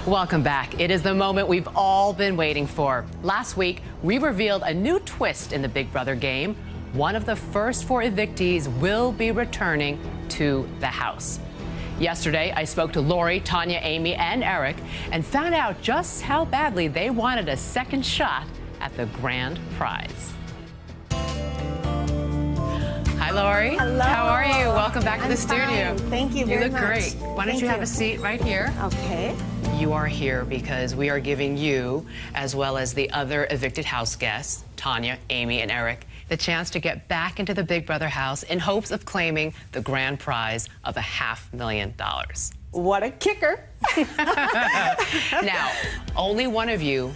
Welcome back. It is the moment we've all been waiting for. Last week, we revealed a new twist in the Big Brother game. One of the first 4 evictees will be returning to the house. Yesterday, I spoke to Lori, Tanya, Amy, and Eric and found out just how badly they wanted a second shot at the grand prize. Hi, Lori. Hello. How are you? Welcome back to the studio. Fine. Thank you very much. You look great. Why don't you have a seat right here? Okay. You are here because we are giving you, as well as the other evicted house guests, Tanya, Amy, and Eric, the chance to get back into the Big Brother house in hopes of claiming the grand prize of $500,000. What a kicker. Now, only one of you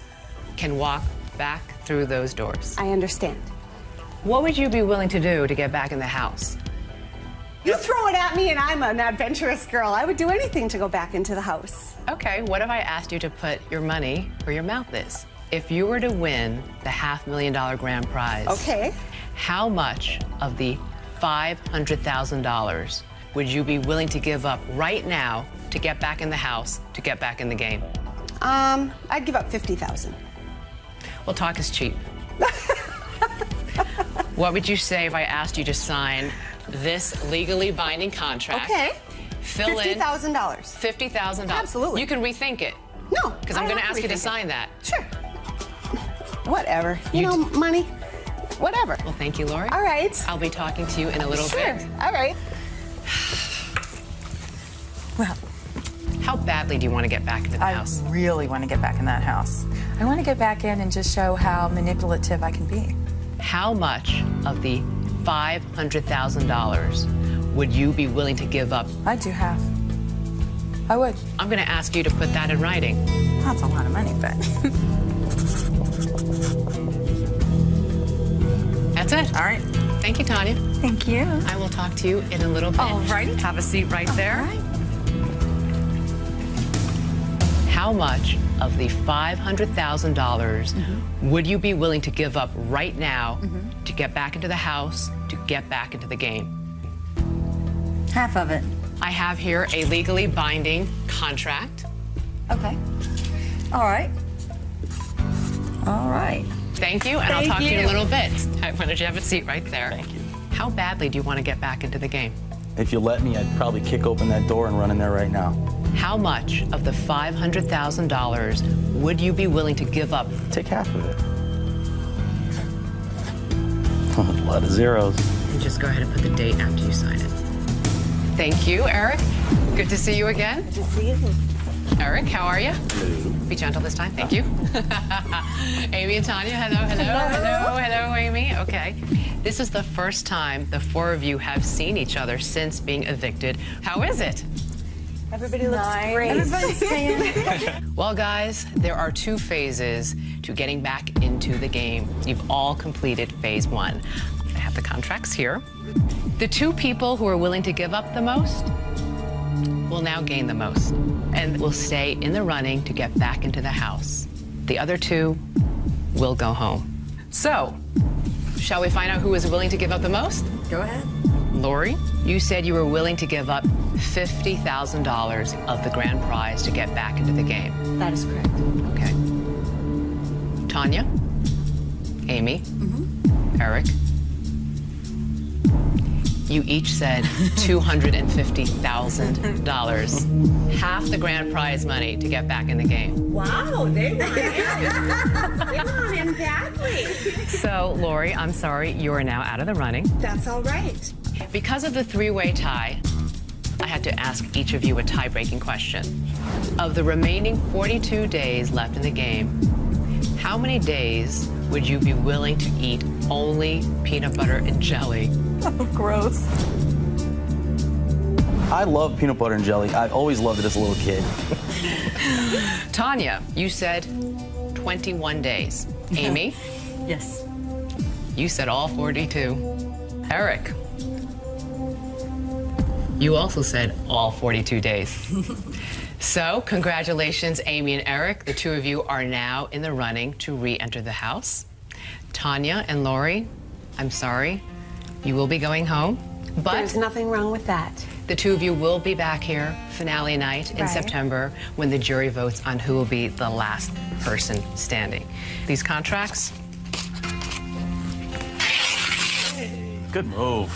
can walk back through those doors. I understand. What would you be willing to do to get back in the house? You throw it at me and I'm an adventurous girl. I would do anything to go back into the house. Okay, what if I asked you to put your money where your mouth is? If you were to win the $500,000 grand prize, okay, how much of the $500,000 would you be willing to give up right now to get back in the house, to get back in the game? I'd give up $50,000. Well, talk is cheap. What would you say if I asked you to sign this legally binding contract? Okay. Fill in $50,000. $50,000. Absolutely. You can rethink it. No. Because I'm going to ask you to sign that. Sure. Whatever. You know, money. Whatever. Well, thank you, Lori. All right. I'll be talking to you in a little bit. Sure. All right. Well, how badly do you want to get back into the house? I really want to get back in that house. I want to get back in and just show how manipulative I can be. How much of the $500,000 would you be willing to give up? I'd do half. I would. I'm going to ask you to put that in writing. That's a lot of money, but... That's it. All right. Thank you, Tanya. Thank you. I will talk to you in a little bit. All right. Have a seat right there. All right. How much of the $500,000 would you be willing to give up right now to get back into the house, to get back into the game? Half of it. I have here a legally binding contract. Okay. All right. All right. Thank you, and I'll talk to you in a little bit. Why don't you have a seat right there? Thank you. How badly do you want to get back into the game? If you let me, I'd probably kick open that door and run in there right now. How much of the $500,000 would you be willing to give up? Take half of it. A lot of zeros. And just go ahead and put the date after you sign it. Thank you, Eric. Good to see you again. Good to see you. Eric, how are you? Hello. Be gentle this time. Thank you. Amy and Tanya, hello, Amy. Okay. This is the first time the 4 of you have seen each other since being evicted. How is it? Everybody looks great. Everybody's saying... Well, guys, there are 2 phases to getting back into the game. You've all completed phase 1. I have the contracts here. The 2 people who are willing to give up the most will now gain the most and will stay in the running to get back into the house. The other 2 will go home. So, shall we find out who is willing to give up the most? Go ahead. Lori, you said you were willing to give up $50,000 of the grand prize to get back into the game. That is correct. Okay. Tanya, Amy, Eric, you each said $250,000. Half the grand prize money to get back in the game. Wow, they want him. They want him badly. So, Lori, I'm sorry, you are now out of the running. That's all right. Because of the 3-way tie, I had to ask each of you a tie-breaking question. Of the remaining 42 days left in the game, how many days would you be willing to eat only peanut butter and jelly? Oh, gross. I love peanut butter and jelly. I always loved it as a little kid. Tanya, you said 21 days. Amy? Yes. You said all 42. Eric? You also said all 42 days. So, congratulations, Amy and Eric. The 2 of you are now in the running to re-enter the house. Tanya and Lori, I'm sorry, you will be going home. But there's nothing wrong with that. the two of you will be back here finale night in Right. September when the jury votes on who will be the last person standing. These contracts, Good move.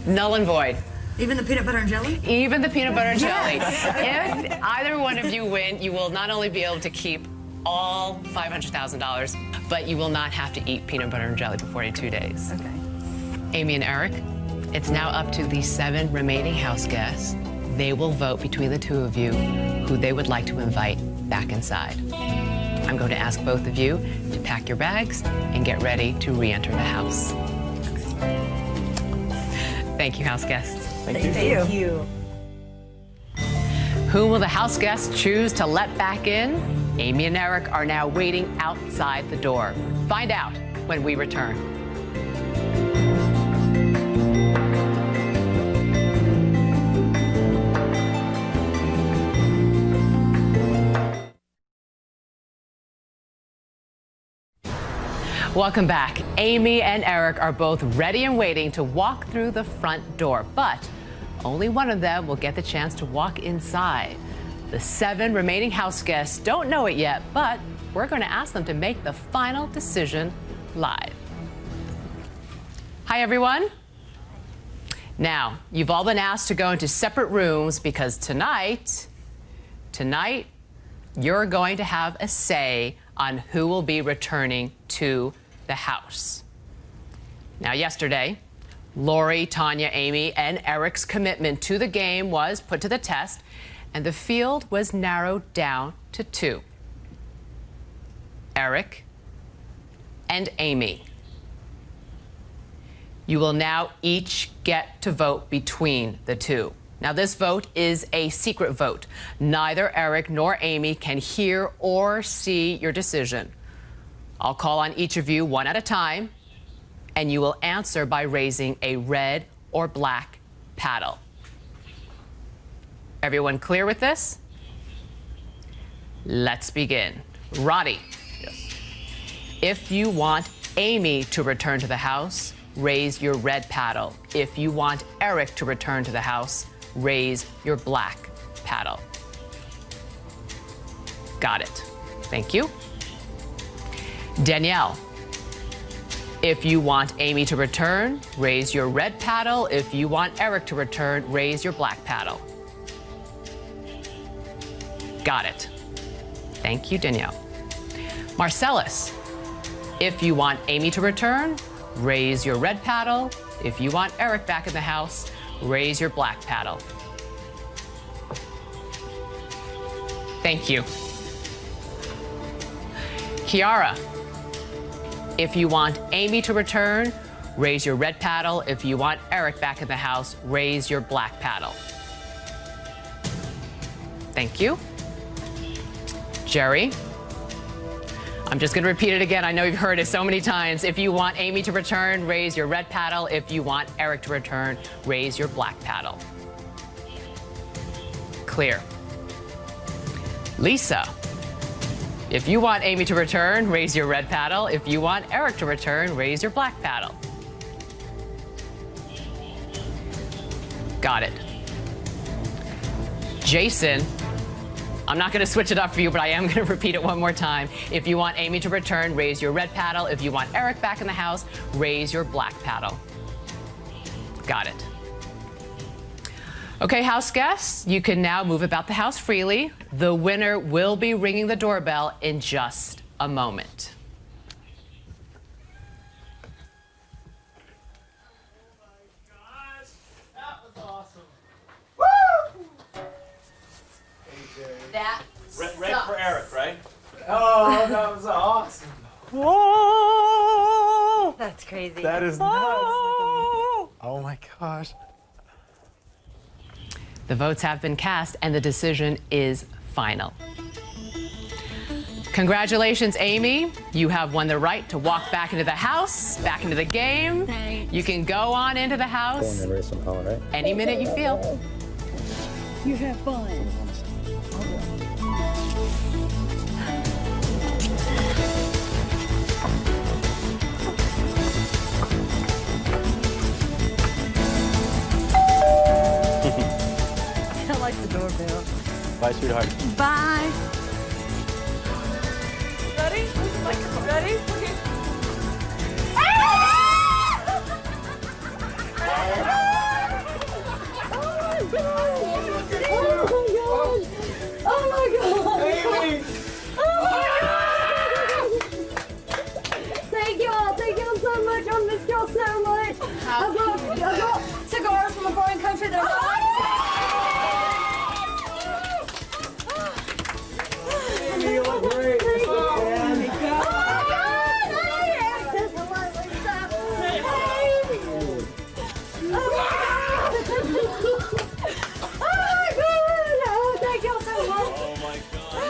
null and void. Even the peanut butter and jelly? Even the peanut butter and jelly. If either one of you win, you will not only be able to keep all $500,000, but you will not have to eat peanut butter and jelly for 42 days. Okay. Amy and Eric, it's now up to the 7 remaining house guests. They will vote between the two of you who they would like to invite back inside. I'm going to ask both of you to pack your bags and get ready to re-enter the house. Thank you, house guests. Thank you. Who will the house guests choose to let back in? Amy and Eric are now waiting outside the door. Find out when we return. Welcome back. Amy and Eric are both ready and waiting to walk through the front door, but only one of them will get the chance to walk inside. The 7 remaining house guests don't know it yet, but we're going to ask them to make the final decision live. Hi, everyone. Now, you've all been asked to go into separate rooms because tonight, you're going to have a say on who will be returning to the house. Now, yesterday, Lori, Tanya, Amy, and Eric's commitment to the game was put to the test, and the field was narrowed down to 2. Eric and Amy. You will now each get to vote between the two. Now, this vote is a secret vote. Neither Eric nor Amy can hear or see your decision. I'll call on each of you one at a time, and you will answer by raising a red or black paddle. Everyone clear with this? Let's begin. Roddy. Yes. If you want Amy to return to the house, raise your red paddle. If you want Eric to return to the house, raise your black paddle. Got it. Thank you. Danielle. If you want Amy to return, raise your red paddle. If you want Eric to return, raise your black paddle. Got it. Thank you, Danielle. Marcellus. If you want Amy to return, raise your red paddle. If you want Eric back in the house, raise your black paddle. Thank you. Kiara. If you want Amy to return, raise your red paddle. If you want Eric back in the house, raise your black paddle. Thank you. Jerry. I'm just going to repeat it again. I know you've heard it so many times. If you want Amy to return, raise your red paddle. If you want Eric to return, raise your black paddle. Clear. Lisa. If you want Amy to return, raise your red paddle. If you want Eric to return, raise your black paddle. Got it. Jason. I'm not going to switch it up for you, but I am going to repeat it one more time. If you want Amy to return, raise your red paddle. If you want Eric back in the house, raise your black paddle. Got it. Okay, house guests, you can now move about the house freely. The winner will be ringing the doorbell in just a moment. That Red for Eric, right? Oh, that was awesome. Whoa! That's crazy. That is nuts. Oh my gosh. The votes have been cast and the decision is final. Congratulations, Amy. You have won the right to walk back into the house, back into the game. Thanks. You can go on into the house any minute you feel. You have fun. Bye, sweetheart. Bye. Ready? Ready? Okay. Oh,